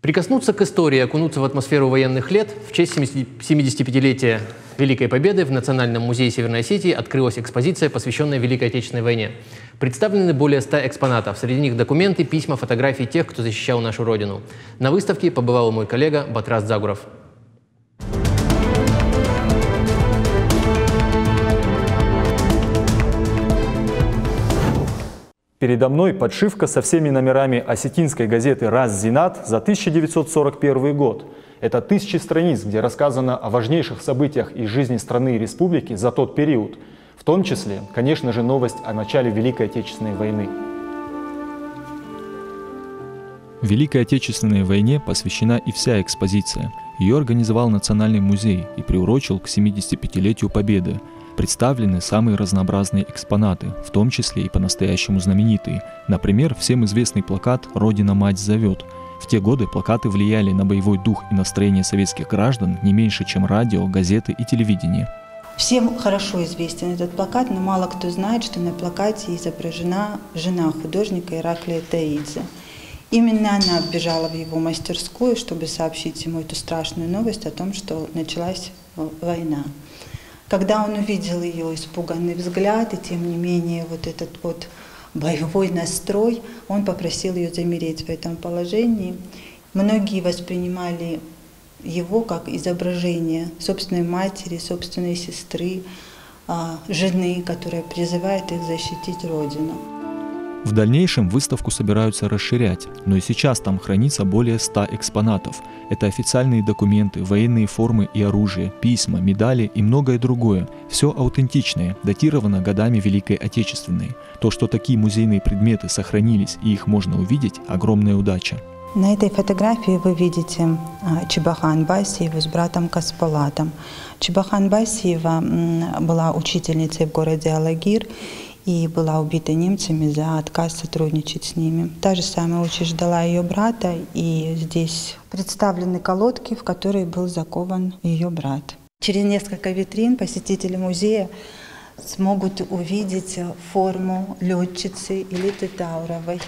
Прикоснуться к истории, окунуться в атмосферу военных лет в честь 75-летия Великой Победы в Национальном музее Северной Осетии открылась экспозиция, посвященная Великой Отечественной войне. Представлены более 100 экспонатов. Среди них документы, письма, фотографии тех, кто защищал нашу Родину. На выставке побывал мой коллега Батрас Загуров. Передо мной подшивка со всеми номерами осетинской газеты «Раз-Зинат» за 1941 год. Это тысячи страниц, где рассказано о важнейших событиях из жизни страны и республики за тот период. В том числе, конечно же, новость о начале Великой Отечественной войны. Великой Отечественной войне посвящена и вся экспозиция. Ее организовал Национальный музей и приурочил к 75-летию Победы. Представлены самые разнообразные экспонаты, в том числе и по-настоящему знаменитые. Например, всем известный плакат «Родина-мать зовет». В те годы плакаты влияли на боевой дух и настроение советских граждан не меньше, чем радио, газеты и телевидение. Всем хорошо известен этот плакат, но мало кто знает, что на плакате изображена жена художника Ираклия Таидзе. Именно она бежала в его мастерскую, чтобы сообщить ему эту страшную новость о том, что началась война. Когда он увидел ее испуганный взгляд и, тем не менее, вот этот вот боевой настрой, он попросил ее замереть в этом положении. Многие воспринимали его как изображение собственной матери, собственной сестры, жены, которая призывает их защитить Родину. В дальнейшем выставку собираются расширять, но и сейчас там хранится более 100 экспонатов. Это официальные документы, военные формы и оружие, письма, медали и многое другое. Все аутентичное, датировано годами Великой Отечественной. То, что такие музейные предметы сохранились и их можно увидеть, огромная удача. На этой фотографии вы видите Чебахан Басиеву с братом Каспалатом. Чебахан Басиева была учительницей в городе Алагир и была убита немцами за отказ сотрудничать с ними. Та же самая участь ждала ее брата, и здесь представлены колодки, в которые был закован ее брат. Через несколько витрин посетители музея смогут увидеть форму летчицы Элиты Дауровой.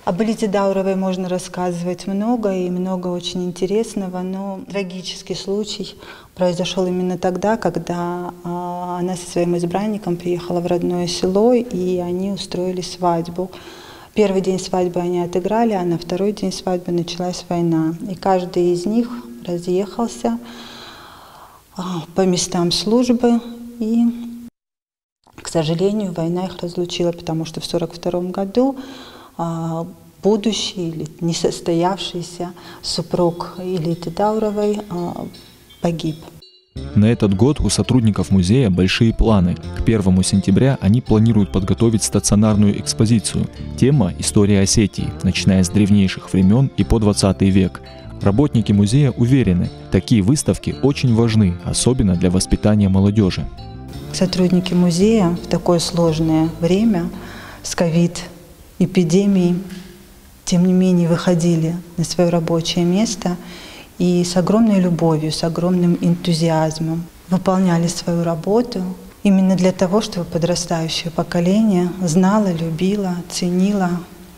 Об Элите Дауровой можно рассказывать много, и много очень интересного, но трагический случай произошел именно тогда, когда она со своим избранником приехала в родное село, и они устроили свадьбу. Первый день свадьбы они отыграли, а на второй день свадьбы началась война. И каждый из них разъехался по местам службы, и, к сожалению, война их разлучила, потому что в 1942 году будущий или несостоявшийся супруг Элиты Дауровой погиб. На этот год у сотрудников музея большие планы. К 1 сентября они планируют подготовить стационарную экспозицию. Тема – история Осетии, начиная с древнейших времен и по 20 век. Работники музея уверены, такие выставки очень важны, особенно для воспитания молодежи. Сотрудники музея в такое сложное время с ковид-эпидемией, тем не менее, выходили на свое рабочее место и с огромной любовью, с огромным энтузиазмом выполняли свою работу именно для того, чтобы подрастающее поколение знало, любило, ценило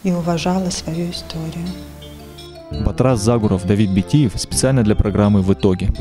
и уважало свою историю. Батрас Загуров, Давид Битиев специально для программы «В итоге».